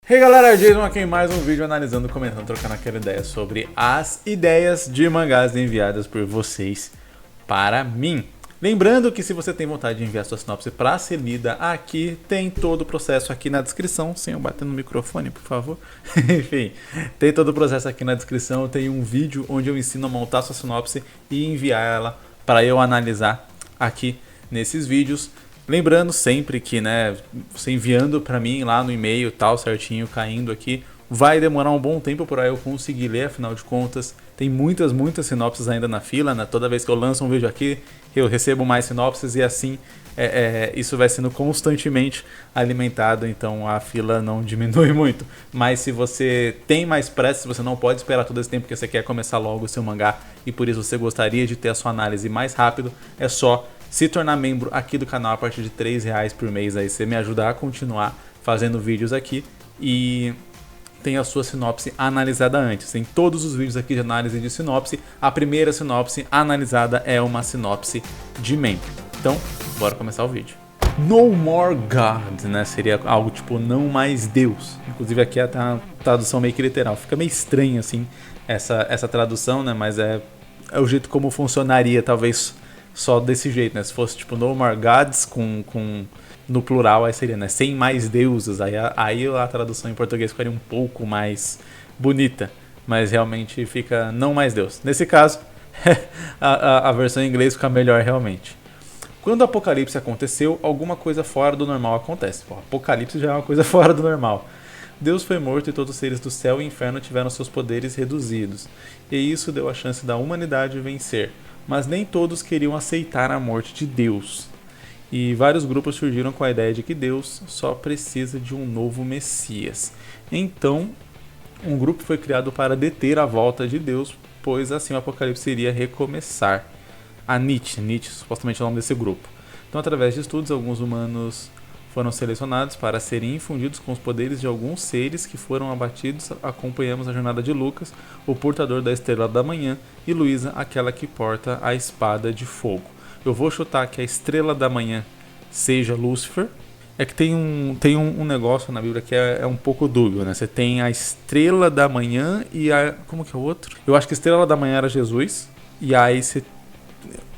Hey galera, Jason aqui em mais um vídeo analisando, comentando, trocando aquela ideia sobre as ideias de mangás enviadas por vocês para mim. Lembrando que se você tem vontade de enviar sua sinopse para ser lida aqui, tem todo o processo aqui na descrição, sem eu bater no microfone, por favor. Enfim, tem todo o processo aqui na descrição, tem um vídeo onde eu ensino a montar sua sinopse e enviar ela para eu analisar aqui nesses vídeos. Lembrando sempre que, né, você enviando para mim lá no e-mail, tal, certinho, caindo aqui, vai demorar um bom tempo para eu conseguir ler, afinal de contas, tem muitas sinopses ainda na fila, né? Toda vez que eu lanço um vídeo aqui, eu recebo mais sinopses e assim isso vai sendo constantemente alimentado, então a fila não diminui muito. Mas se você tem mais pressa, se você não pode esperar todo esse tempo porque você quer começar logo o seu mangá e por isso você gostaria de ter a sua análise mais rápido, é só se tornar membro aqui do canal a partir de R$3 por mês. Aí você me ajuda a continuar fazendo vídeos aqui e tem a sua sinopse analisada antes. Em todos os vídeos aqui de análise de sinopse, a primeira sinopse analisada é uma sinopse de membro. Então, bora começar o vídeo. No More God, né? Seria algo tipo não mais Deus. Inclusive aqui é a tradução meio que literal. Fica meio estranho assim essa tradução, né? Mas é o jeito como funcionaria, talvez só desse jeito, né? Se fosse tipo No More Gods no plural, aí seria, né? Sem mais deuses. Aí a tradução em português ficaria um pouco mais bonita. Mas realmente fica não mais Deus. Nesse caso, a versão em inglês fica melhor realmente. Quando o apocalipse aconteceu, alguma coisa fora do normal acontece. O apocalipse já é uma coisa fora do normal. Deus foi morto e todos os seres do céu e inferno tiveram seus poderes reduzidos. E isso deu a chance da humanidade vencer. Mas nem todos queriam aceitar a morte de Deus. E vários grupos surgiram com a ideia de que Deus só precisa de um novo Messias. Então, um grupo foi criado para deter a volta de Deus, pois assim o apocalipse iria recomeçar. A Nietzsche supostamente é o nome desse grupo. Então, através de estudos, alguns humanos foram selecionados para serem infundidos com os poderes de alguns seres que foram abatidos. Acompanhamos a jornada de Lucas, o portador da estrela da manhã, e Luísa, aquela que porta a espada de fogo. Eu vou chutar que a estrela da manhã seja Lúcifer. É que tem um negócio na Bíblia que é um pouco dúbio, né? Você tem a estrela da manhã e a... Como que é o outro? Eu acho que a estrela da manhã era Jesus. E aí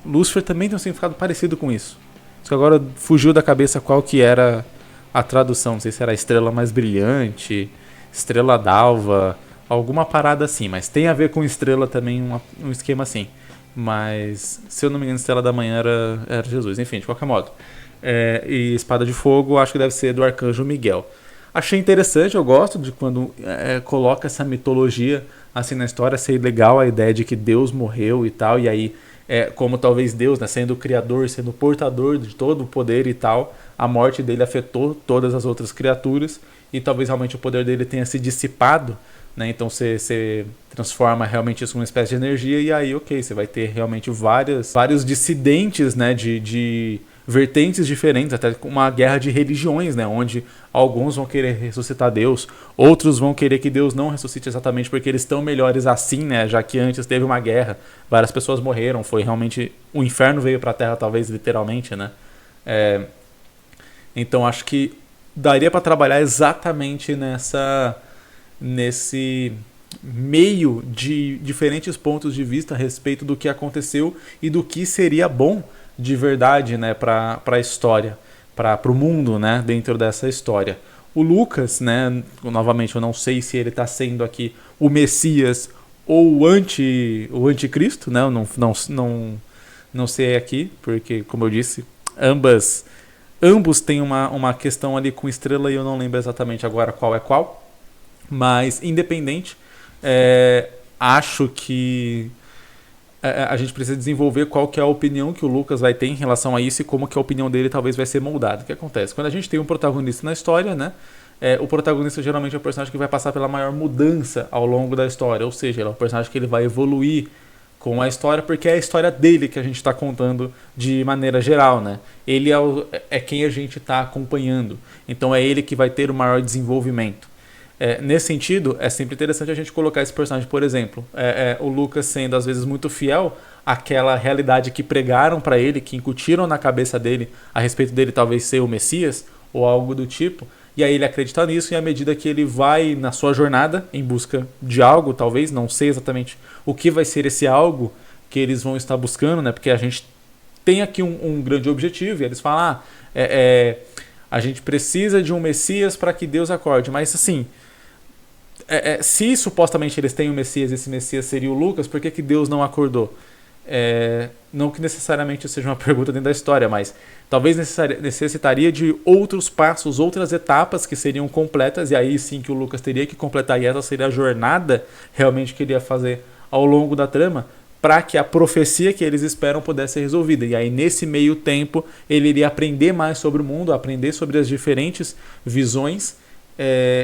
Lúcifer também tem um significado parecido com isso. Só que agora fugiu da cabeça qual que era a tradução. Não sei se era a estrela mais brilhante, estrela d'alva, alguma parada assim. Mas tem a ver com estrela também, um esquema assim. Mas, se eu não me engano, estrela da manhã era Jesus. Enfim, de qualquer modo. E espada de fogo, acho que deve ser do arcanjo Miguel. Achei interessante, eu gosto de quando coloca essa mitologia assim na história. Achei legal a ideia de que Deus morreu e tal. E aí, como talvez Deus, né, sendo o criador, sendo o portador de todo o poder e tal, a morte dele afetou todas as outras criaturas. E talvez realmente o poder dele tenha se dissipado. Né? Então você transforma realmente isso em uma espécie de energia e aí, ok, você vai ter realmente vários dissidentes, né, de vertentes diferentes, até uma guerra de religiões, né, onde alguns vão querer ressuscitar Deus, outros vão querer que Deus não ressuscite exatamente porque eles estão melhores assim, né, já que antes teve uma guerra, várias pessoas morreram, foi realmente, o inferno veio para a Terra talvez literalmente, né. Então acho que daria para trabalhar exatamente nesse meio de diferentes pontos de vista a respeito do que aconteceu e do que seria bom de verdade, né, para a história, para o mundo, né, dentro dessa história. O Lucas, né, novamente eu não sei se ele está sendo aqui o Messias ou o anticristo, né, eu não sei aqui, porque como eu disse, ambos têm uma questão ali com estrela e eu não lembro exatamente agora qual é qual. Mas, independente, acho que a gente precisa desenvolver qual que é a opinião que o Lucas vai ter em relação a isso e como que a opinião dele talvez vai ser moldada. O que acontece? Quando a gente tem um protagonista na história, né, o protagonista geralmente é o personagem que vai passar pela maior mudança ao longo da história. Ou seja, ele é o personagem que ele vai evoluir com a história, porque é a história dele que a gente está contando de maneira geral, né? Ele é quem a gente está acompanhando. Então é ele que vai ter o maior desenvolvimento. Nesse sentido, é sempre interessante a gente colocar esse personagem, por exemplo, o Lucas sendo às vezes muito fiel àquela realidade que pregaram para ele, que incutiram na cabeça dele a respeito dele talvez ser o Messias ou algo do tipo, e aí ele acredita nisso, e à medida que ele vai na sua jornada em busca de algo, talvez, não sei exatamente o que vai ser esse algo que eles vão estar buscando, né? Porque a gente tem aqui um grande objetivo, e eles falam, a gente precisa de um Messias para que Deus acorde, mas assim, se supostamente eles têm um Messias, esse Messias seria o Lucas, por que Deus não acordou? Não que necessariamente seja uma pergunta dentro da história, mas talvez necessitaria de outros passos, outras etapas que seriam completas, e aí sim que o Lucas teria que completar, e essa seria a jornada realmente que ele ia fazer ao longo da trama, para que a profecia que eles esperam pudesse ser resolvida. E aí nesse meio tempo ele iria aprender mais sobre o mundo, aprender sobre as diferentes visões,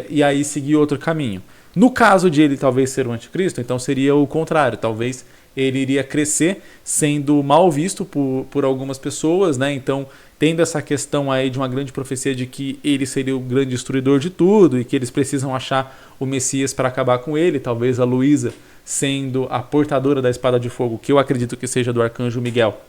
e aí seguir outro caminho. No caso de ele talvez ser o anticristo, então seria o contrário, talvez ele iria crescer sendo mal visto por algumas pessoas, né? Então, tendo essa questão aí de uma grande profecia de que ele seria o grande destruidor de tudo e que eles precisam achar o Messias para acabar com ele, talvez a Luísa sendo a portadora da espada de fogo, que eu acredito que seja do arcanjo Miguel,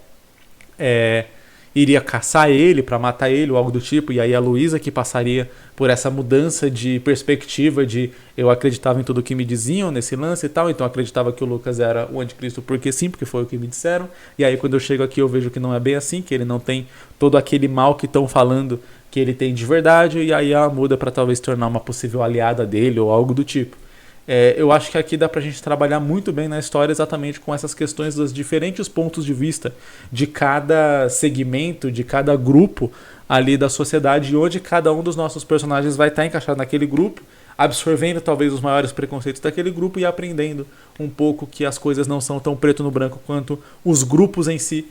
iria caçar ele para matar ele ou algo do tipo, e aí a Luísa que passaria por essa mudança de perspectiva de eu acreditava em tudo o que me diziam nesse lance e tal, então acreditava que o Lucas era o anticristo porque sim, porque foi o que me disseram, e aí quando eu chego aqui eu vejo que não é bem assim, que ele não tem todo aquele mal que estão falando que ele tem de verdade, e aí ela muda para talvez tornar uma possível aliada dele ou algo do tipo. Eu acho que aqui dá pra gente trabalhar muito bem na história exatamente com essas questões dos diferentes pontos de vista de cada segmento, de cada grupo ali da sociedade, e onde cada um dos nossos personagens vai estar encaixado naquele grupo, absorvendo talvez os maiores preconceitos daquele grupo e aprendendo um pouco que as coisas não são tão preto no branco quanto os grupos em si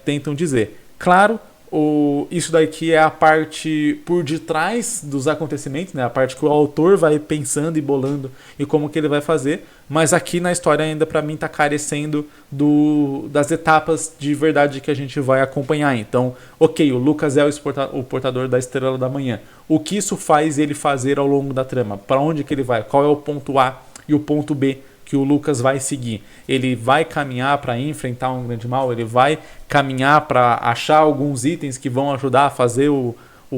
tentam dizer. Claro, isso daqui é a parte por detrás dos acontecimentos, né? A parte que o autor vai pensando e bolando e como que ele vai fazer, mas aqui na história ainda para mim está carecendo das etapas de verdade que a gente vai acompanhar. Então, ok, o Lucas é o portador da Estrela da Manhã. O que isso faz ele fazer ao longo da trama? Para onde que ele vai? Qual é o ponto A e o ponto B que o Lucas vai seguir? Ele vai caminhar para enfrentar um grande mal? Ele vai caminhar para achar alguns itens que vão ajudar a fazer o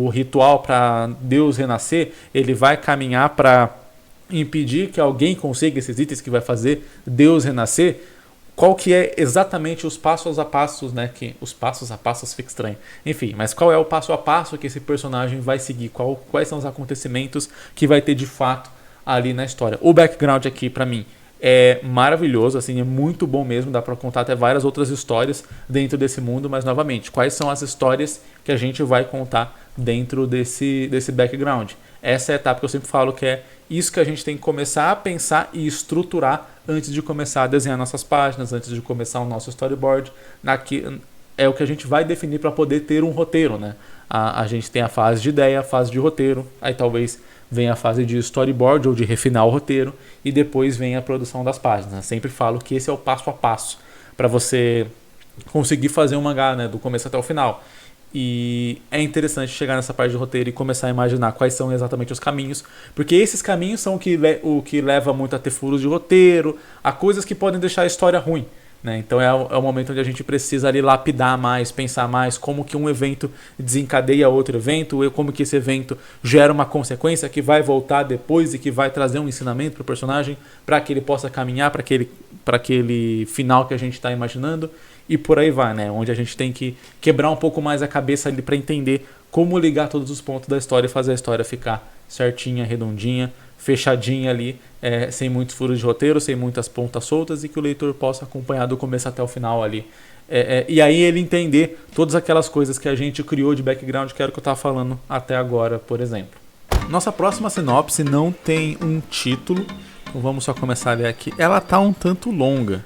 ritual para Deus renascer? Ele vai caminhar para impedir que alguém consiga esses itens que vai fazer Deus renascer? Qual que é exatamente os passos a passos, né? Que os passos a passos fica estranho. Enfim, mas qual é o passo a passo que esse personagem vai seguir? Quais são os acontecimentos que vai ter de fato ali na história? O background aqui, para mim, é maravilhoso, assim, é muito bom mesmo, dá para contar até várias outras histórias dentro desse mundo, mas novamente, quais são as histórias que a gente vai contar dentro desse background? Essa é a etapa que eu sempre falo que é isso que a gente tem que começar a pensar e estruturar antes de começar a desenhar nossas páginas, antes de começar o nosso storyboard. É o que a gente vai definir para poder ter um roteiro, né? A gente tem a fase de ideia, a fase de roteiro, aí talvez vem a fase de storyboard ou de refinar o roteiro, e depois vem a produção das páginas. Eu sempre falo que esse é o passo a passo para você conseguir fazer um mangá, né, do começo até o final. E é interessante chegar nessa parte de roteiro e começar a imaginar quais são exatamente os caminhos, porque esses caminhos são o que leva muito a ter furos de roteiro, a coisas que podem deixar a história ruim, né? Então é o momento onde a gente precisa ali lapidar mais, pensar mais como que um evento desencadeia outro evento, como que esse evento gera uma consequência que vai voltar depois e que vai trazer um ensinamento para o personagem, para que ele possa caminhar para aquele final que a gente está imaginando, e por aí vai, né? Onde a gente tem que quebrar um pouco mais a cabeça ali para entender como ligar todos os pontos da história e fazer a história ficar certinha, redondinha, fechadinha ali, sem muitos furos de roteiro, sem muitas pontas soltas, e que o leitor possa acompanhar do começo até o final ali. E aí ele entender todas aquelas coisas que a gente criou de background, que era o que eu estava falando até agora, por exemplo. Nossa próxima sinopse não tem um título, então vamos só começar a ler aqui. Ela tá um tanto longa,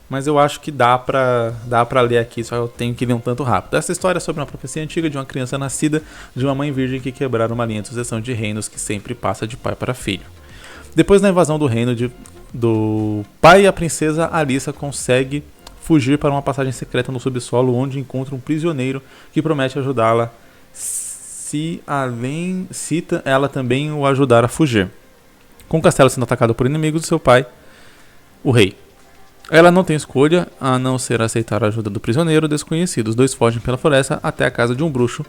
mas eu acho que dá pra ler aqui, só eu tenho que ler um tanto rápido. Essa história é sobre uma profecia antiga de uma criança nascida de uma mãe virgem que quebraram uma linha de sucessão de reinos que sempre passa de pai para filho. Depois da invasão do reino do pai, a princesa Alissa consegue fugir para uma passagem secreta no subsolo, onde encontra um prisioneiro que promete ajudá-la se ela também o ajudar a fugir. Com o castelo sendo atacado por inimigos do seu pai, o rei. Ela não tem escolha a não ser aceitar a ajuda do prisioneiro desconhecido. Os dois fogem pela floresta até a casa de um bruxo,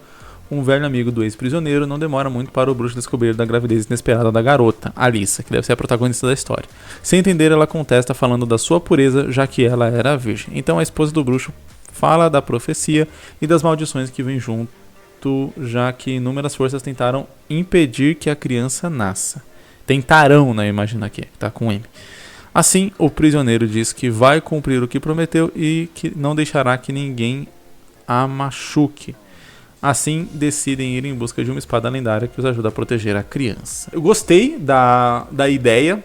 um velho amigo do ex-prisioneiro, não demora muito para o bruxo descobrir da gravidez inesperada da garota, Alissa, que deve ser a protagonista da história. Sem entender, ela contesta falando da sua pureza, já que ela era virgem. Então a esposa do bruxo fala da profecia e das maldições que vêm junto, já que inúmeras forças tentaram impedir que a criança nasça. Tentarão, né? Imagina aqui, tá com M. Assim, o prisioneiro diz que vai cumprir o que prometeu e que não deixará que ninguém a machuque. Assim, decidem ir em busca de uma espada lendária que os ajuda a proteger a criança. Eu gostei da ideia.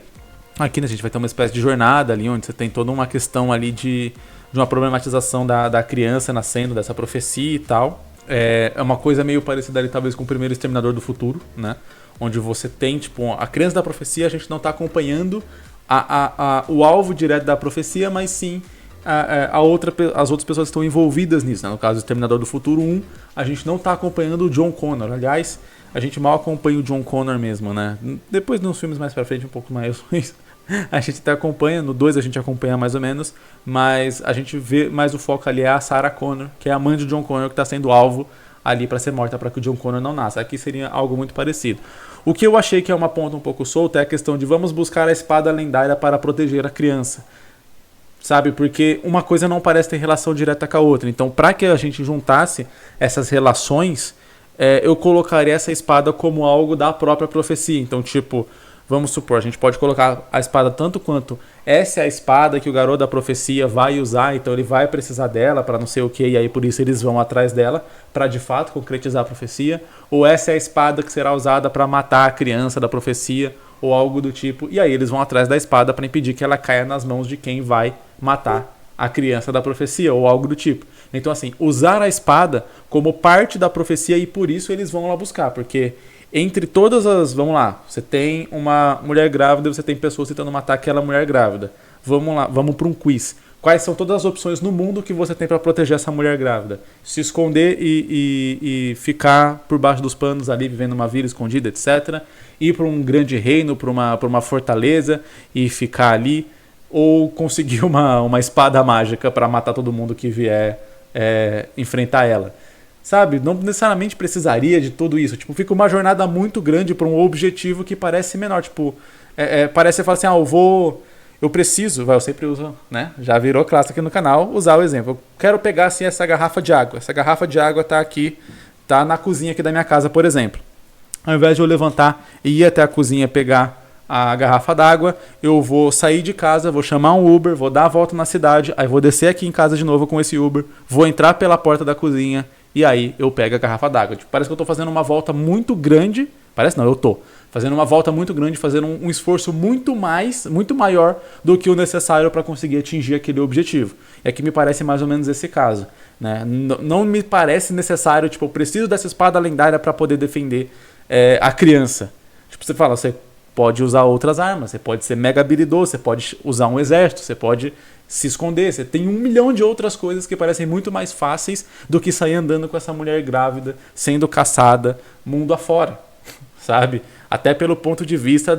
Aqui, né, a gente vai ter uma espécie de jornada ali, onde você tem toda uma questão ali de uma problematização da criança nascendo, dessa profecia e tal. É uma coisa meio parecida ali, talvez, com o primeiro Exterminador do Futuro, né? Onde você tem, tipo, a criança da profecia, a gente não está acompanhando o alvo direto da profecia, mas sim as outras pessoas que estão envolvidas nisso, né? No caso do Exterminador do Futuro 1, a gente não está acompanhando o John Connor. Aliás, a gente mal acompanha o John Connor mesmo, né? Depois, nos filmes mais pra frente, um pouco mais, a gente até acompanha. No 2 a gente acompanha mais ou menos, mas a gente vê mais o foco ali é a Sarah Connor, que é a mãe de John Connor, que está sendo alvo ali para ser morta, para que o John Connor não nasça. Aqui seria algo muito parecido. O que eu achei que é uma ponta um pouco solta é a questão de vamos buscar a espada lendária para proteger a criança. Sabe? Porque uma coisa não parece ter relação direta com a outra. Então, para que a gente juntasse essas relações, eu colocaria essa espada como algo da própria profecia. Então, tipo, vamos supor, a gente pode colocar a espada tanto quanto essa é a espada que o garoto da profecia vai usar, então ele vai precisar dela para não sei o que, e aí por isso eles vão atrás dela para de fato concretizar a profecia. Ou essa é a espada que será usada para matar a criança da profecia, ou algo do tipo, e aí eles vão atrás da espada para impedir que ela caia nas mãos de quem vai matar a criança da profecia, ou algo do tipo. Então, assim, usar a espada como parte da profecia, e por isso eles vão lá buscar, porque entre todas as... Vamos lá, você tem uma mulher grávida e você tem pessoas tentando matar aquela mulher grávida. Vamos lá, vamos para um quiz. Quais são todas as opções no mundo que você tem para proteger essa mulher grávida? Se esconder e ficar por baixo dos panos ali, vivendo uma vila escondida, etc. Ir para um grande reino, para uma fortaleza e ficar ali. Ou conseguir uma espada mágica para matar todo mundo que vier enfrentar ela. Sabe? Não necessariamente precisaria de tudo isso. Tipo, fica uma jornada muito grande para um objetivo que parece menor. Tipo, parece que você fala assim, eu preciso, eu sempre uso, né? Já virou clássico aqui no canal, usar o exemplo. Eu quero pegar assim essa garrafa de água. Essa garrafa de água tá aqui, tá na cozinha aqui da minha casa, por exemplo. Ao invés de eu levantar e ir até a cozinha pegar a garrafa d'água, eu vou sair de casa, vou chamar um Uber, vou dar a volta na cidade, aí vou descer aqui em casa de novo com esse Uber, vou entrar pela porta da cozinha e aí eu pego a garrafa d'água. Tipo, parece que eu tô fazendo uma volta muito grande, parece não, eu tô fazendo uma volta muito grande, fazendo um esforço muito maior do que o necessário para conseguir atingir aquele objetivo. É que me parece mais ou menos esse caso, né? Não me parece necessário, tipo, eu preciso dessa espada lendária para poder defender a criança. Tipo, você fala, você pode usar outras armas, você pode ser mega habilidoso, você pode usar um exército, você pode se esconder, você tem 1 milhão de outras coisas que parecem muito mais fáceis do que sair andando com essa mulher grávida, sendo caçada mundo afora, sabe? Até pelo ponto de vista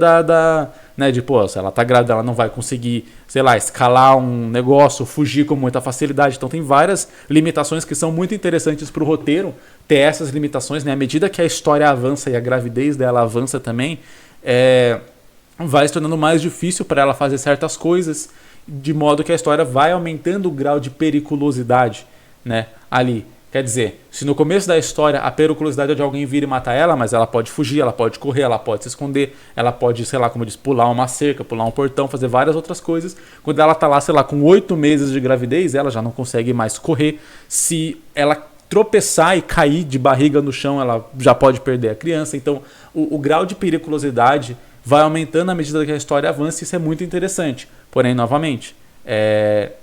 né, de, pô, se ela tá grávida, ela não vai conseguir, sei lá, escalar um negócio, fugir com muita facilidade. Então tem várias limitações que são muito interessantes pro roteiro ter essas limitações, né? À medida que a história avança e a gravidez dela avança também, vai se tornando mais difícil para ela fazer certas coisas, de modo que a história vai aumentando o grau de periculosidade, né, ali. Quer dizer, se no começo da história a periculosidade é de alguém vir e matar ela, mas ela pode fugir, ela pode correr, ela pode se esconder, ela pode, sei lá, como eu disse, pular uma cerca, pular um portão, fazer várias outras coisas. Quando ela tá lá, sei lá, com 8 meses de gravidez, ela já não consegue mais correr. Se ela tropeçar e cair de barriga no chão, ela já pode perder a criança. Então, o grau de periculosidade vai aumentando à medida que a história avança, e isso é muito interessante. Porém, novamente,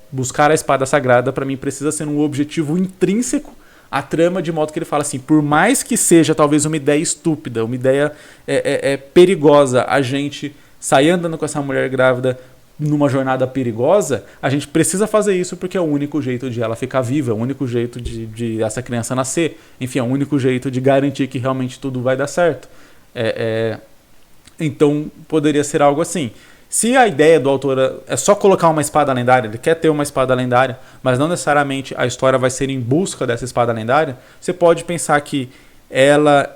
buscar a espada sagrada, para mim, precisa ser um objetivo intrínseco à trama, de modo que ele fala assim, por mais que seja talvez uma ideia estúpida, uma ideia perigosa, a gente sair andando com essa mulher grávida numa jornada perigosa, a gente precisa fazer isso porque é o único jeito de ela ficar viva, é o único jeito de essa criança nascer, enfim, é o único jeito de garantir que realmente tudo vai dar certo. Então poderia ser algo assim. Se a ideia do autor é só colocar uma espada lendária, ele quer ter uma espada lendária, mas não necessariamente a história vai ser em busca dessa espada lendária, você pode pensar que ela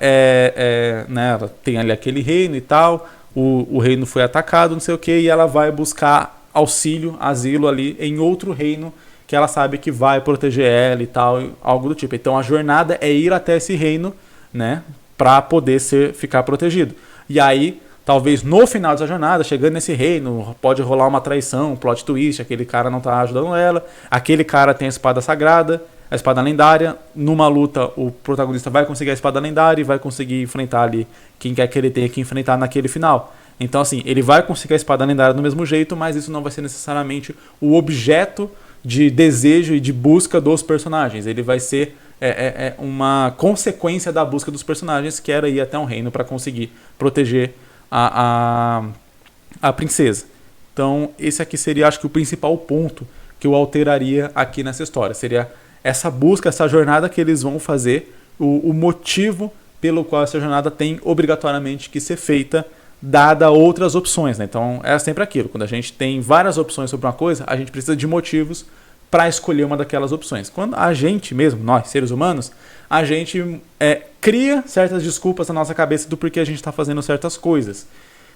né, ela tem ali aquele reino e tal, o reino foi atacado, não sei o que, e ela vai buscar auxílio, asilo ali em outro reino que ela sabe que vai proteger ela e tal, algo do tipo. Então a jornada é ir até esse reino, né, para poder ficar protegido. E aí, talvez no final dessa jornada, chegando nesse reino, pode rolar uma traição, um plot twist, aquele cara não tá ajudando ela, aquele cara tem a espada sagrada, a espada lendária, numa luta o protagonista vai conseguir a espada lendária e vai conseguir enfrentar ali quem quer que ele tenha que enfrentar naquele final. Então assim, ele vai conseguir a espada lendária do mesmo jeito, mas isso não vai ser necessariamente o objeto de desejo e de busca dos personagens. Ele vai ser uma consequência da busca dos personagens, que era ir até um reino para conseguir proteger a princesa. Então esse aqui seria, acho que, o principal ponto que eu alteraria aqui nessa história. Seria essa busca, essa jornada que eles vão fazer, o motivo pelo qual essa jornada tem obrigatoriamente que ser feita, dada outras opções, né? Então é sempre aquilo, quando a gente tem várias opções sobre uma coisa, a gente precisa de motivos para escolher uma daquelas opções. Quando a gente mesmo, nós, seres humanos, a gente cria certas desculpas na nossa cabeça do porquê a gente está fazendo certas coisas.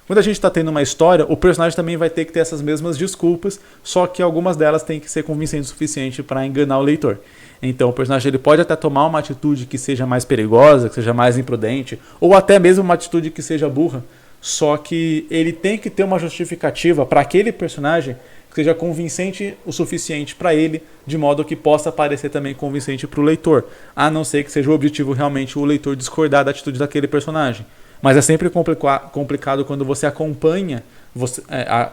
Quando a gente está tendo uma história, o personagem também vai ter que ter essas mesmas desculpas, só que algumas delas têm que ser convincentes o suficiente para enganar o leitor. Então o personagem ele pode até tomar uma atitude que seja mais perigosa, que seja mais imprudente, ou até mesmo uma atitude que seja burra, só que ele tem que ter uma justificativa para aquele personagem que seja convincente o suficiente para ele, de modo que possa parecer também convincente para o leitor, a não ser que seja o objetivo realmente o leitor discordar da atitude daquele personagem. Mas é sempre complicado quando você acompanha,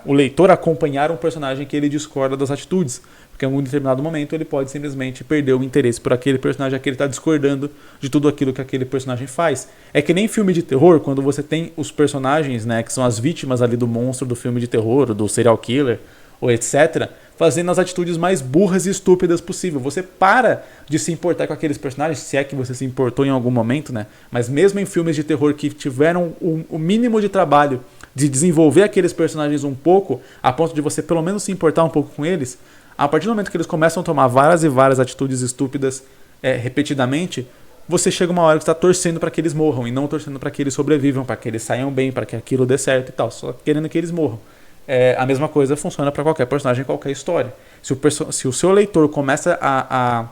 o leitor acompanhar um personagem que ele discorda das atitudes, porque em algum determinado momento ele pode simplesmente perder o interesse por aquele personagem, que ele está discordando de tudo aquilo que aquele personagem faz. É que nem filme de terror, quando você tem os personagens, né, que são as vítimas ali do monstro do filme de terror, do serial killer, ou etc., fazendo as atitudes mais burras e estúpidas possível. Você para de se importar com aqueles personagens, se é que você se importou em algum momento, né? Mas mesmo em filmes de terror que tiveram o mínimo de trabalho de desenvolver aqueles personagens um pouco, a ponto de você pelo menos se importar um pouco com eles, a partir do momento que eles começam a tomar várias e várias atitudes estúpidas repetidamente, você chega uma hora que está torcendo para que eles morram e não torcendo para que eles sobrevivam, para que eles saiam bem, para que aquilo dê certo e tal, só querendo que eles morram. A mesma coisa funciona para qualquer personagem, qualquer história. Se o seu leitor começa a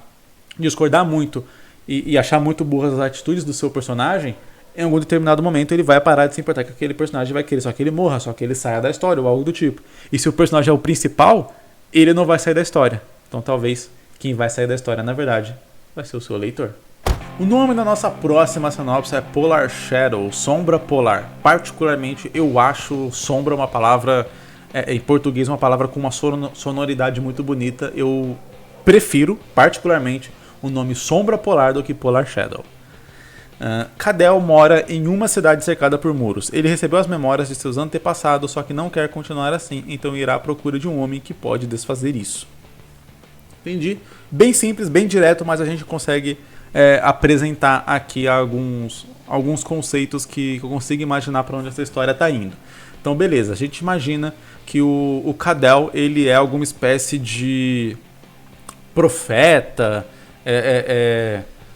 discordar muito e achar muito burras as atitudes do seu personagem, em algum determinado momento ele vai parar de se importar que aquele personagem vai querer só que ele morra, só que ele saia da história ou algo do tipo. E se o personagem é o principal, ele não vai sair da história. Então talvez quem vai sair da história, na verdade, vai ser o seu leitor. O nome da nossa próxima sinopse é Polar Shadow, Sombra Polar. Particularmente eu acho sombra uma palavra, em português, uma palavra com uma sonoridade muito bonita. Eu prefiro, particularmente, o nome Sombra Polar do que Polar Shadow. Cadel mora em uma cidade cercada por muros. Ele recebeu as memórias de seus antepassados, só que não quer continuar assim, então irá à procura de um homem que pode desfazer isso. Entendi. Bem simples, bem direto, mas a gente consegue apresentar aqui alguns conceitos que eu consigo imaginar para onde essa história está indo. Então, beleza, a gente imagina que o Cadel ele é alguma espécie de profeta,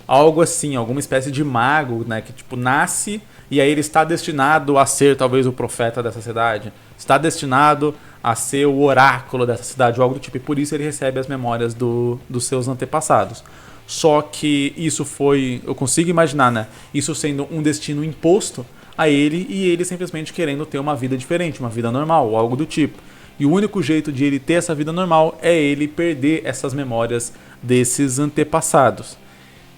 algo assim, alguma espécie de mago, né, que tipo nasce e aí ele está destinado a ser talvez o profeta dessa cidade, está destinado a ser o oráculo dessa cidade ou algo do tipo, e por isso ele recebe as memórias dos seus antepassados. Só que isso eu consigo imaginar, né, isso sendo um destino imposto a ele e ele simplesmente querendo ter uma vida diferente, uma vida normal ou algo do tipo. E o único jeito de ele ter essa vida normal é ele perder essas memórias desses antepassados.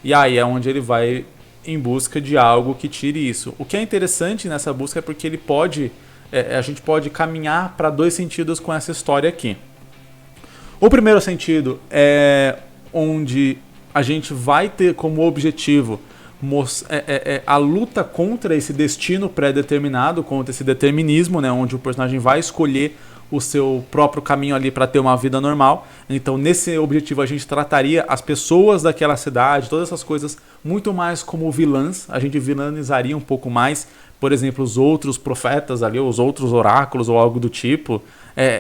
E aí é onde ele vai em busca de algo que tire isso. O que é interessante nessa busca é porque ele pode, a gente pode caminhar para dois sentidos com essa história aqui. O primeiro sentido é onde a gente vai ter como objetivo a luta contra esse destino pré-determinado, contra esse determinismo, né, onde o personagem vai escolher o seu próprio caminho ali para ter uma vida normal. Então nesse objetivo a gente trataria as pessoas daquela cidade, todas essas coisas muito mais como vilãs, a gente vilanizaria um pouco mais, por exemplo, os outros profetas ali, os outros oráculos ou algo do tipo,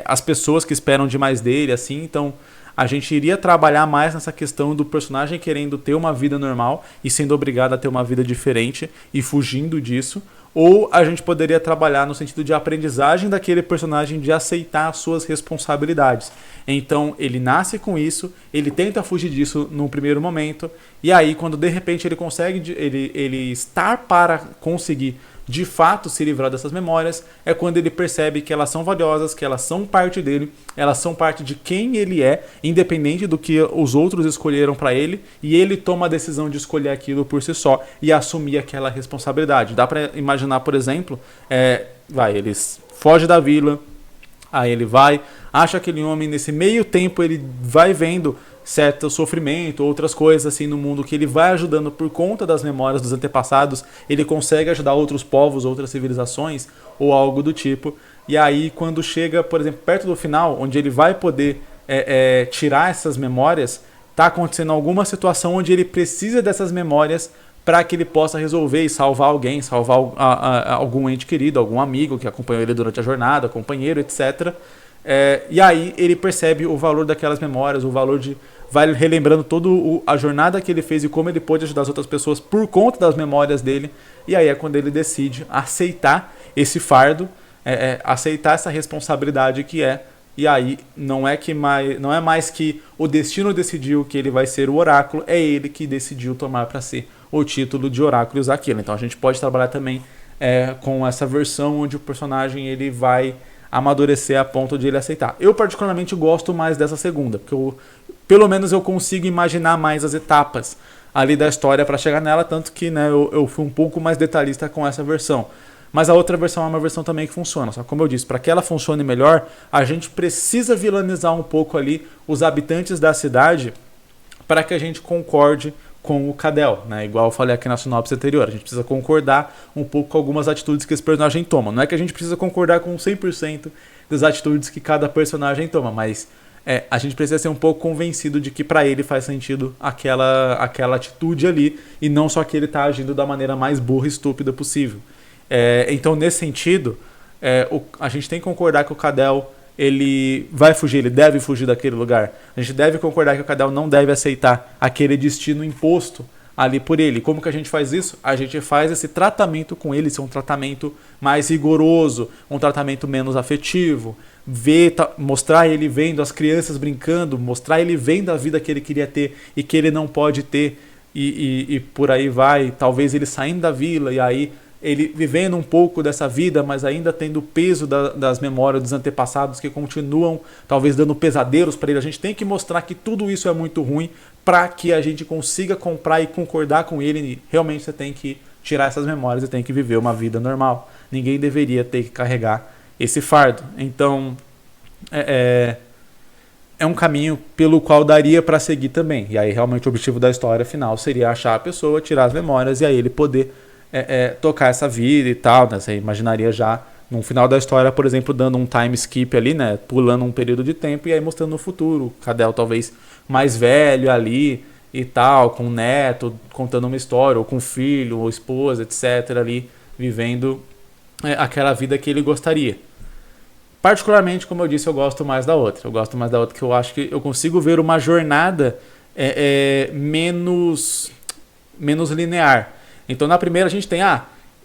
as pessoas que esperam demais dele, assim. Então a gente iria trabalhar mais nessa questão do personagem querendo ter uma vida normal e sendo obrigado a ter uma vida diferente e fugindo disso. Ou a gente poderia trabalhar no sentido de aprendizagem daquele personagem de aceitar as suas responsabilidades. Então ele nasce com isso, ele tenta fugir disso no primeiro momento, e aí quando de repente ele consegue, ele estar para conseguir de fato se livrar dessas memórias, é quando ele percebe que elas são valiosas, que elas são parte dele, elas são parte de quem ele é, independente do que os outros escolheram para ele, e ele toma a decisão de escolher aquilo por si só e assumir aquela responsabilidade. Dá para imaginar, por exemplo, ele foge da vila, aí ele vai, acha aquele homem, nesse meio tempo ele vai vendo certo sofrimento, outras coisas assim no mundo que ele vai ajudando por conta das memórias dos antepassados, ele consegue ajudar outros povos, outras civilizações ou algo do tipo. E aí quando chega, por exemplo, perto do final, onde ele vai poder tirar essas memórias, tá acontecendo alguma situação onde ele precisa dessas memórias para que ele possa resolver e salvar alguém, salvar algum ente querido, algum amigo que acompanhou ele durante a jornada, companheiro, etc. E aí ele percebe o valor daquelas memórias, o valor de... vai relembrando toda a jornada que ele fez e como ele pôde ajudar as outras pessoas por conta das memórias dele. E aí é quando ele decide aceitar esse fardo, aceitar essa responsabilidade que é. E aí não é mais que o destino decidiu que ele vai ser o oráculo, é ele que decidiu tomar para si o título de oráculo e usar aquilo. Então a gente pode trabalhar também com essa versão onde o personagem ele vai amadurecer a ponto de ele aceitar. Eu particularmente gosto mais dessa segunda, porque pelo menos eu consigo imaginar mais as etapas ali da história para chegar nela, tanto que eu fui um pouco mais detalhista com essa versão. Mas a outra versão é uma versão também que funciona. Só que, como eu disse, para que ela funcione melhor, a gente precisa vilanizar um pouco ali os habitantes da cidade para que a gente concorde com o Cadel, né? Igual eu falei aqui na sinopse anterior, a gente precisa concordar um pouco com algumas atitudes que esse personagem toma. Não é que a gente precisa concordar com 100% das atitudes que cada personagem toma, mas a gente precisa ser um pouco convencido de que para ele faz sentido aquela atitude ali e não só que ele está agindo da maneira mais burra e estúpida possível. Então, nesse sentido, a gente tem que concordar que o Cadel ele vai fugir, ele deve fugir daquele lugar. A gente deve concordar que o Cadel não deve aceitar aquele destino imposto ali por ele. Como que a gente faz isso? A gente faz esse tratamento com ele, ser um tratamento mais rigoroso, um tratamento menos afetivo, mostrar ele vendo as crianças brincando, mostrar ele vendo a vida que ele queria ter e que ele não pode ter, e por aí vai, talvez ele saindo da vila e aí ele vivendo um pouco dessa vida, mas ainda tendo o peso das memórias dos antepassados que continuam talvez dando pesadelos para ele. A gente tem que mostrar que tudo isso é muito ruim para que a gente consiga comprar e concordar com ele. E realmente você tem que tirar essas memórias e tem que viver uma vida normal. Ninguém deveria ter que carregar esse fardo. Então é um caminho pelo qual daria para seguir também. E aí realmente o objetivo da história final seria achar a pessoa, tirar as memórias e aí ele poder tocar essa vida e tal, né? Você imaginaria já no final da história, por exemplo, dando um time skip ali, né? Pulando um período de tempo e aí mostrando no futuro. O Cadel talvez mais velho ali e tal, com um neto, contando uma história, ou com filho, ou esposa, etc. ali, vivendo aquela vida que ele gostaria. Particularmente, como eu disse, eu gosto mais da outra. Eu gosto mais da outra, que eu acho que eu consigo ver uma jornada menos linear. Então na primeira a gente tem,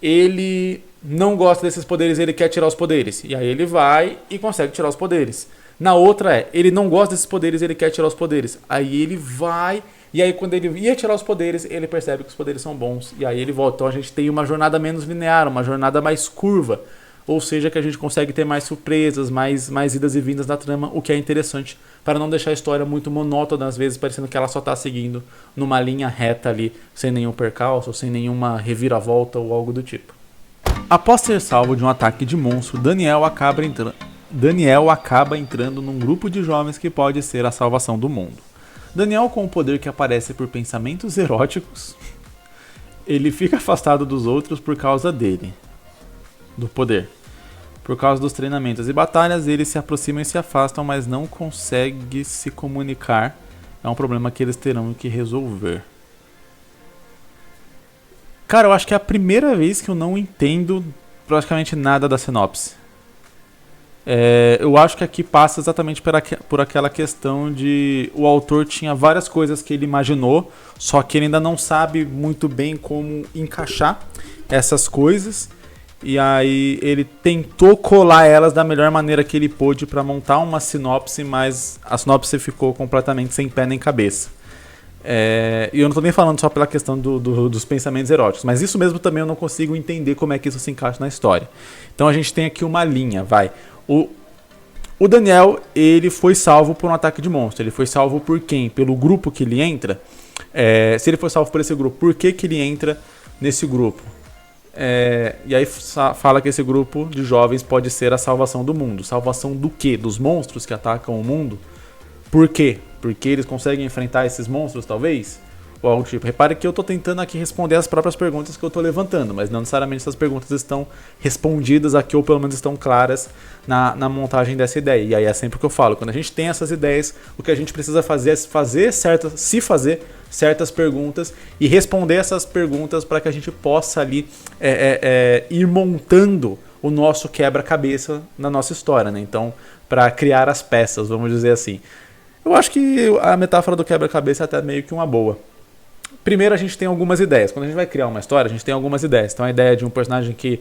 ele não gosta desses poderes, ele quer tirar os poderes. E aí ele vai e consegue tirar os poderes. Na outra ele não gosta desses poderes, ele quer tirar os poderes. Aí ele vai, e aí quando ele ia tirar os poderes, ele percebe que os poderes são bons. E aí ele volta. Então a gente tem uma jornada menos linear, uma jornada mais curva. Ou seja, que a gente consegue ter mais surpresas, mais idas e vindas na trama, o que é interessante para não deixar a história muito monótona, às vezes parecendo que ela só está seguindo numa linha reta ali, sem nenhum percalço, sem nenhuma reviravolta ou algo do tipo. Após ser salvo de um ataque de monstro, Daniel acaba entrando num grupo de jovens que pode ser a salvação do mundo. Daniel, com o poder que aparece por pensamentos eróticos, ele fica afastado dos outros por causa dele. Do poder. Por causa dos treinamentos e batalhas, eles se aproximam e se afastam, mas não conseguem se comunicar. É um problema que eles terão que resolver. Cara, eu acho que é a primeira vez que eu não entendo praticamente nada da sinopse. Eu acho que aqui passa exatamente por aquela questão de o autor tinha várias coisas que ele imaginou, só que ele ainda não sabe muito bem como encaixar essas coisas, e aí ele tentou colar elas da melhor maneira que ele pôde para montar uma sinopse, mas a sinopse ficou completamente sem pé nem cabeça. E eu não estou nem falando só pela questão dos pensamentos eróticos, mas isso mesmo também eu não consigo entender como é que isso se encaixa na história. Então a gente tem aqui uma linha, vai. O Daniel, ele foi salvo por um ataque de monstro. Ele foi salvo por quem? Pelo grupo que ele entra? Se ele foi salvo por esse grupo, por que ele entra nesse grupo? E aí fala que esse grupo de jovens pode ser a salvação do mundo. Salvação do quê? Dos monstros que atacam o mundo? Por quê? Porque eles conseguem enfrentar esses monstros, talvez? Ou algo do tipo. Repare que eu estou tentando aqui responder as próprias perguntas que eu estou levantando, mas não necessariamente essas perguntas estão respondidas aqui, ou pelo menos estão claras na montagem dessa ideia. E aí é sempre o que eu falo. Quando a gente tem essas ideias, o que a gente precisa fazer é fazer certas perguntas e responder essas perguntas para que a gente possa ali ir montando o nosso quebra-cabeça na nossa história, né? Então, para criar as peças, vamos dizer assim. Eu acho que a metáfora do quebra-cabeça é até meio que uma boa. Primeiro a gente tem algumas ideias. Quando a gente vai criar uma história, a gente tem algumas ideias. Então a ideia de um personagem que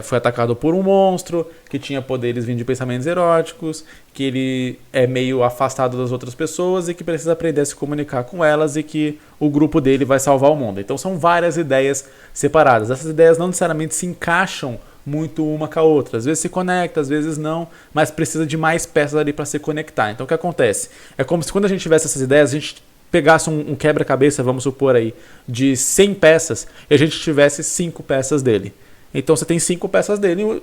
foi atacado por um monstro, que tinha poderes vindo de pensamentos eróticos, que ele é meio afastado das outras pessoas e que precisa aprender a se comunicar com elas e que o grupo dele vai salvar o mundo. Então são várias ideias separadas. Essas ideias não necessariamente se encaixam muito uma com a outra. Às vezes se conecta, às vezes não, mas precisa de mais peças ali para se conectar. Então o que acontece? É como se quando a gente tivesse essas ideias, a gente pegasse um quebra-cabeça, vamos supor aí, de 100 peças e a gente tivesse 5 peças dele. Então você tem 5 peças dele,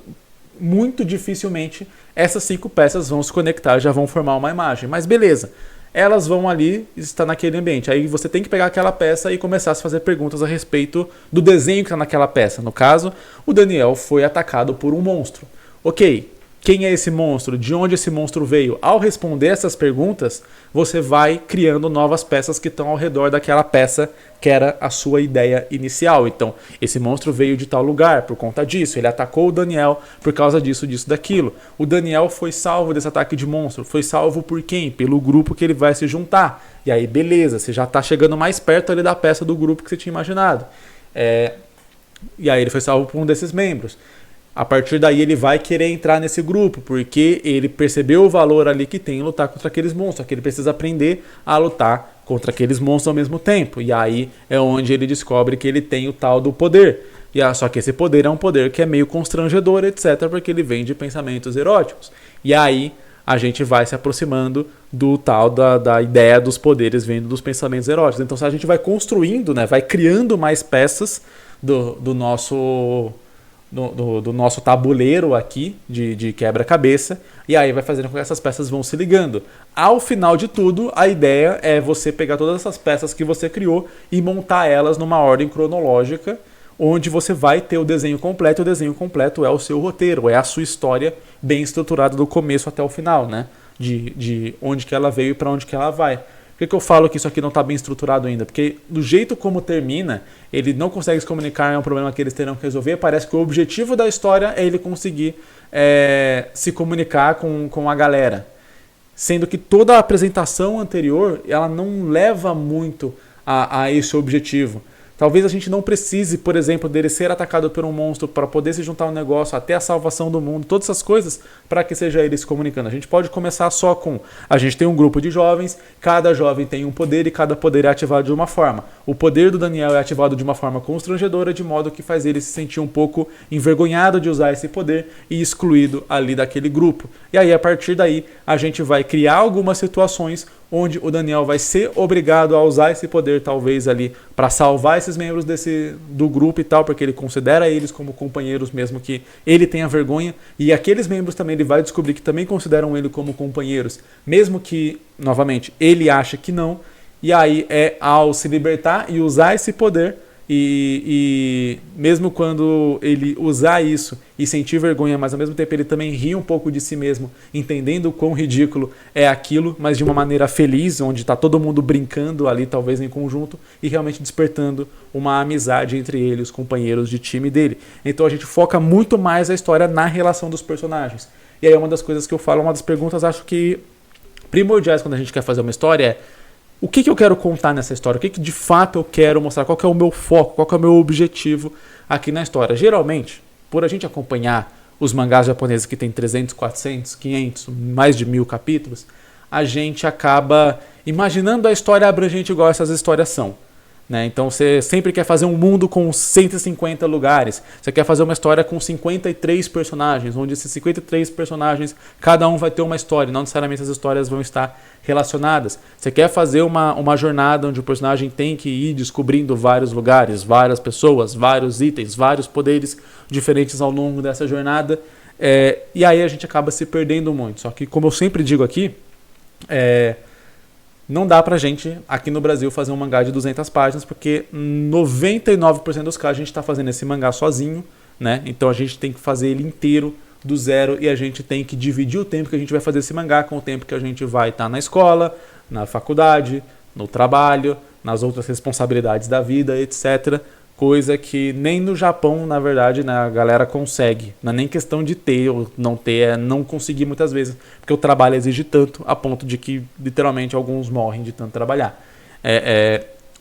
muito dificilmente essas 5 peças vão se conectar, já vão formar uma imagem. Mas beleza, elas vão ali estar naquele ambiente. Aí você tem que pegar aquela peça e começar a se fazer perguntas a respeito do desenho que está naquela peça. No caso, o Daniel foi atacado por um monstro. Ok, quem é esse monstro? De onde esse monstro veio? Ao responder essas perguntas, você vai criando novas peças que estão ao redor daquela peça que era a sua ideia inicial. Então, esse monstro veio de tal lugar por conta disso. Ele atacou o Daniel por causa disso, daquilo. O Daniel foi salvo desse ataque de monstro. Foi salvo por quem? Pelo grupo que ele vai se juntar. E aí, beleza, você já está chegando mais perto ali da peça do grupo que você tinha imaginado. E aí ele foi salvo por um desses membros. A partir daí ele vai querer entrar nesse grupo, porque ele percebeu o valor ali que tem em lutar contra aqueles monstros, só que ele precisa aprender a lutar contra aqueles monstros ao mesmo tempo. E aí é onde ele descobre que ele tem o tal do poder. Só que esse poder é um poder que é meio constrangedor, etc., porque ele vem de pensamentos eróticos. E aí a gente vai se aproximando do tal da ideia dos poderes vindo dos pensamentos eróticos. Então a gente vai construindo, né, vai criando mais peças do nosso tabuleiro aqui de quebra-cabeça, e aí vai fazendo com que essas peças vão se ligando. Ao final de tudo, a ideia é você pegar todas essas peças que você criou e montar elas numa ordem cronológica, onde você vai ter o desenho completo. O desenho completo é o seu roteiro, é a sua história bem estruturada do começo até o final, né? De onde que ela veio e para onde que ela vai. Por que eu falo que isso aqui não está bem estruturado ainda? Porque do jeito como termina, ele não consegue se comunicar, é um problema que eles terão que resolver. Parece que o objetivo da história é ele conseguir se comunicar com a galera. Sendo que toda a apresentação anterior, ela não leva muito a esse objetivo. Talvez a gente não precise, por exemplo, dele ser atacado por um monstro para poder se juntar ao negócio, até a salvação do mundo, todas essas coisas, para que seja ele se comunicando. A gente pode começar só com, a gente tem um grupo de jovens, cada jovem tem um poder e cada poder é ativado de uma forma. O poder do Daniel é ativado de uma forma constrangedora, de modo que faz ele se sentir um pouco envergonhado de usar esse poder e excluído ali daquele grupo. E aí, a partir daí, a gente vai criar algumas situações onde o Daniel vai ser obrigado a usar esse poder, talvez ali, para salvar esses membros do grupo e tal, porque ele considera eles como companheiros, mesmo que ele tenha vergonha, e aqueles membros também ele vai descobrir que também consideram ele como companheiros, mesmo que, novamente, ele acha que não, e aí ao se libertar e usar esse poder, e mesmo quando ele usar isso e sentir vergonha, mas ao mesmo tempo ele também ri um pouco de si mesmo, entendendo o quão ridículo é aquilo, mas de uma maneira feliz, onde está todo mundo brincando ali, talvez em conjunto, e realmente despertando uma amizade entre ele, os companheiros de time dele. Então a gente foca muito mais a história na relação dos personagens. E aí uma das coisas que eu falo, uma das perguntas, acho que primordiais quando a gente quer fazer uma história é: o que eu quero contar nessa história? O que de fato eu quero mostrar? Qual que é o meu foco? Qual que é o meu objetivo aqui na história? Geralmente, por a gente acompanhar os mangás japoneses que tem 300, 400, 500, mais de 1000 capítulos, a gente acaba imaginando a história abrangente igual essas histórias são. Né? Então você sempre quer fazer um mundo com 150 lugares. Você quer fazer uma história com 53 personagens, onde esses 53 personagens, cada um vai ter uma história, não necessariamente as histórias vão estar relacionadas. Você quer fazer uma jornada onde o personagem tem que ir descobrindo vários lugares, várias pessoas, vários itens, vários poderes diferentes ao longo dessa jornada. E aí a gente acaba se perdendo muito. Só que, como eu sempre digo aqui, não dá pra gente, aqui no Brasil, fazer um mangá de 200 páginas, porque 99% dos casos a gente tá fazendo esse mangá sozinho, né? Então a gente tem que fazer ele inteiro, do zero, e a gente tem que dividir o tempo que a gente vai fazer esse mangá com o tempo que a gente vai estar na escola, na faculdade, no trabalho, nas outras responsabilidades da vida, etc. Coisa que nem no Japão, na verdade, né, a galera consegue. Não é nem questão de ter ou não ter, é não conseguir muitas vezes. Porque o trabalho exige tanto, a ponto de que, literalmente, alguns morrem de tanto trabalhar.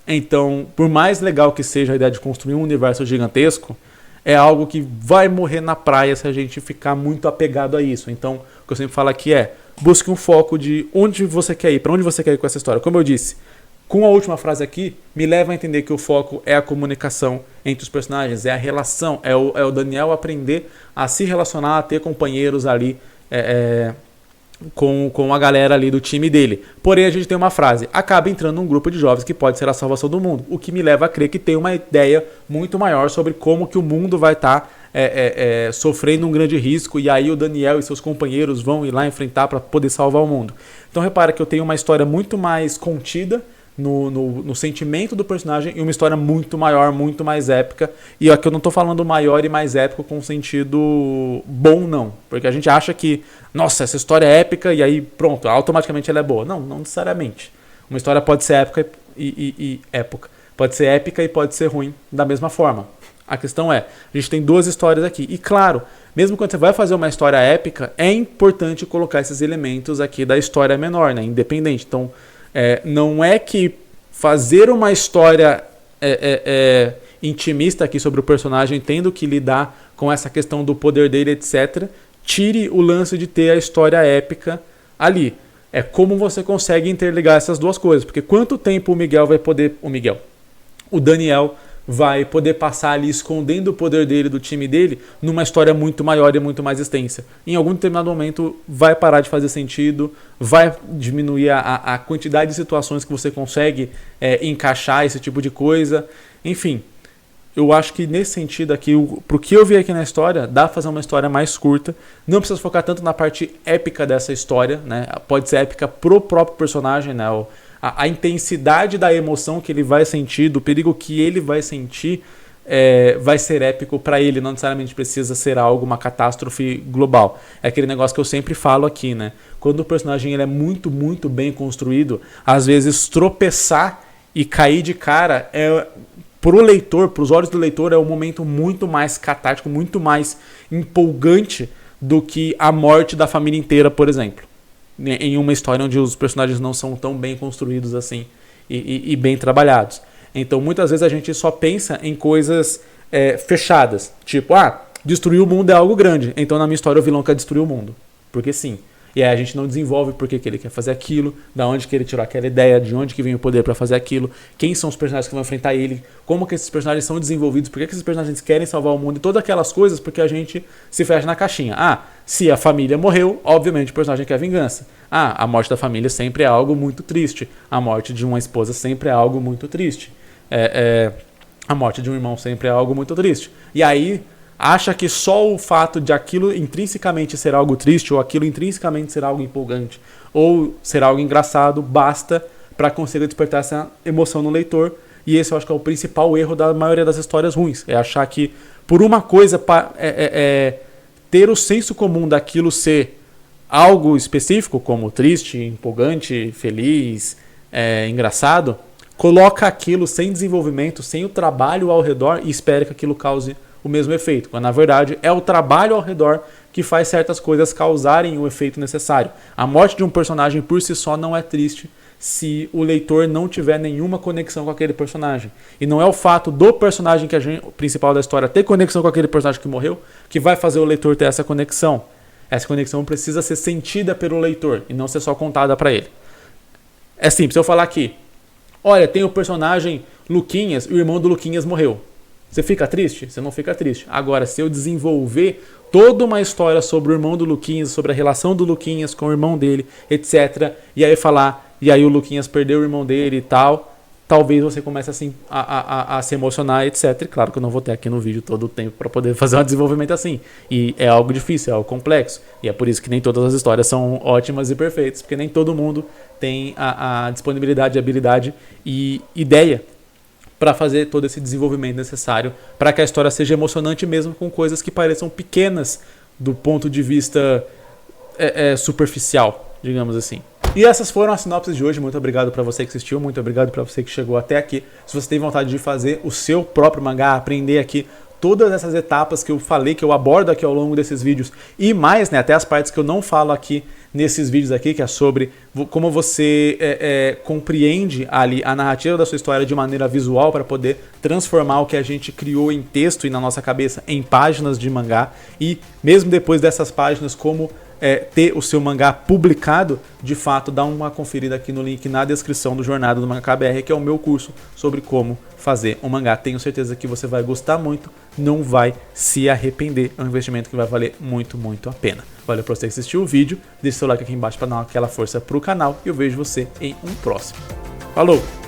Então, por mais legal que seja a ideia de construir um universo gigantesco, é algo que vai morrer na praia se a gente ficar muito apegado a isso. Então, o que eu sempre falo aqui é: busque um foco de onde você quer ir, para onde você quer ir com essa história. Como eu disse, com a última frase aqui, me leva a entender que o foco é a comunicação entre os personagens, é a relação, é o Daniel aprender a se relacionar, a ter companheiros ali com a galera ali do time dele. Porém, a gente tem uma frase: acaba entrando num grupo de jovens que pode ser a salvação do mundo, o que me leva a crer que tem uma ideia muito maior sobre como que o mundo vai estar sofrendo um grande risco, e aí o Daniel e seus companheiros vão ir lá enfrentar para poder salvar o mundo. Então repara que eu tenho uma história muito mais contida no sentimento do personagem e uma história muito maior, muito mais épica. E aqui eu não estou falando maior e mais épico com sentido bom, não. Porque a gente acha que, nossa, essa história é épica e aí pronto, automaticamente ela é boa. Não, não necessariamente. Uma história pode ser épica e época. Pode ser épica e pode ser ruim da mesma forma. A questão é, a gente tem duas histórias aqui. E claro, mesmo quando você vai fazer uma história épica, é importante colocar esses elementos aqui da história menor, né? Independente. Então, não é que fazer uma história intimista aqui sobre o personagem, tendo que lidar com essa questão do poder dele, etc., tire o lance de ter a história épica ali. É como você consegue interligar essas duas coisas. Porque quanto tempo o Daniel vai poder passar ali escondendo o poder dele, do time dele, numa história muito maior e muito mais extensa. Em algum determinado momento vai parar de fazer sentido, vai diminuir a quantidade de situações que você consegue encaixar esse tipo de coisa. Enfim, eu acho que nesse sentido aqui, pro que eu vi aqui na história, dá pra fazer uma história mais curta. Não precisa focar tanto na parte épica dessa história, né? Pode ser épica pro próprio personagem, né? A intensidade da emoção que ele vai sentir, do perigo que ele vai sentir, vai ser épico para ele. Não necessariamente precisa ser algo, uma catástrofe global. É aquele negócio que eu sempre falo aqui, né? Quando o personagem ele é muito, muito bem construído, às vezes tropeçar e cair de cara pro leitor, pros olhos do leitor, é um momento muito mais catártico, muito mais empolgante do que a morte da família inteira, por exemplo. Em uma história onde os personagens não são tão bem construídos assim e bem trabalhados. Então muitas vezes a gente só pensa em coisas fechadas, tipo, destruir o mundo é algo grande, então na minha história o vilão quer destruir o mundo, porque sim. E aí a gente não desenvolve por que ele quer fazer aquilo, da onde que ele tirou aquela ideia, de onde que vem o poder para fazer aquilo, quem são os personagens que vão enfrentar ele, como que esses personagens são desenvolvidos, por que esses personagens querem salvar o mundo e todas aquelas coisas, porque a gente se fecha na caixinha. Se a família morreu, obviamente o personagem quer vingança. A morte da família sempre é algo muito triste. A morte de uma esposa sempre é algo muito triste. A morte de um irmão sempre é algo muito triste. E aí acha que só o fato de aquilo intrinsecamente ser algo triste, ou aquilo intrinsecamente ser algo empolgante, ou ser algo engraçado, basta para conseguir despertar essa emoção no leitor. E esse eu acho que é o principal erro da maioria das histórias ruins. É achar que por uma coisa, ter o senso comum daquilo ser algo específico, como triste, empolgante, feliz, engraçado, coloca aquilo sem desenvolvimento, sem o trabalho ao redor e espera que aquilo cause o mesmo efeito, quando na verdade é o trabalho ao redor que faz certas coisas causarem o efeito necessário. A morte de um personagem por si só não é triste se o leitor não tiver nenhuma conexão com aquele personagem. E não é o fato do personagem o principal da história ter conexão com aquele personagem que morreu que vai fazer o leitor ter essa conexão. Essa conexão precisa ser sentida pelo leitor e não ser só contada para ele. É simples, se eu falar aqui, olha, tem o personagem Luquinhas e o irmão do Luquinhas morreu. Você fica triste? Você não fica triste. Agora, se eu desenvolver toda uma história sobre o irmão do Luquinhas, sobre a relação do Luquinhas com o irmão dele, etc. E aí falar, e aí o Luquinhas perdeu o irmão dele e tal, talvez você comece assim a se emocionar, etc. E claro que eu não vou ter aqui no vídeo todo o tempo para poder fazer um desenvolvimento assim. E é algo difícil, é algo complexo. E é por isso que nem todas as histórias são ótimas e perfeitas, porque nem todo mundo tem a disponibilidade, habilidade e ideia para fazer todo esse desenvolvimento necessário para que a história seja emocionante mesmo com coisas que pareçam pequenas do ponto de vista superficial, digamos assim. E essas foram as sinopses de hoje. Muito obrigado para você que assistiu, muito obrigado para você que chegou até aqui. Se você tem vontade de fazer o seu próprio mangá, aprender aqui todas essas etapas que eu falei, que eu abordo aqui ao longo desses vídeos e mais, né, até as partes que eu não falo aqui nesses vídeos aqui, que é sobre como você compreende ali a narrativa da sua história de maneira visual para poder transformar o que a gente criou em texto e na nossa cabeça em páginas de mangá e mesmo depois dessas páginas como ter o seu mangá publicado, de fato, dá uma conferida aqui no link na descrição do Jornada do Mangaka BR, que é o meu curso sobre como fazer um mangá. Tenho certeza que você vai gostar muito, não vai se arrepender. É um investimento que vai valer muito, muito a pena. Valeu por você assistir o vídeo, deixe seu like aqui embaixo para dar aquela força pro canal e eu vejo você em um próximo. Falou!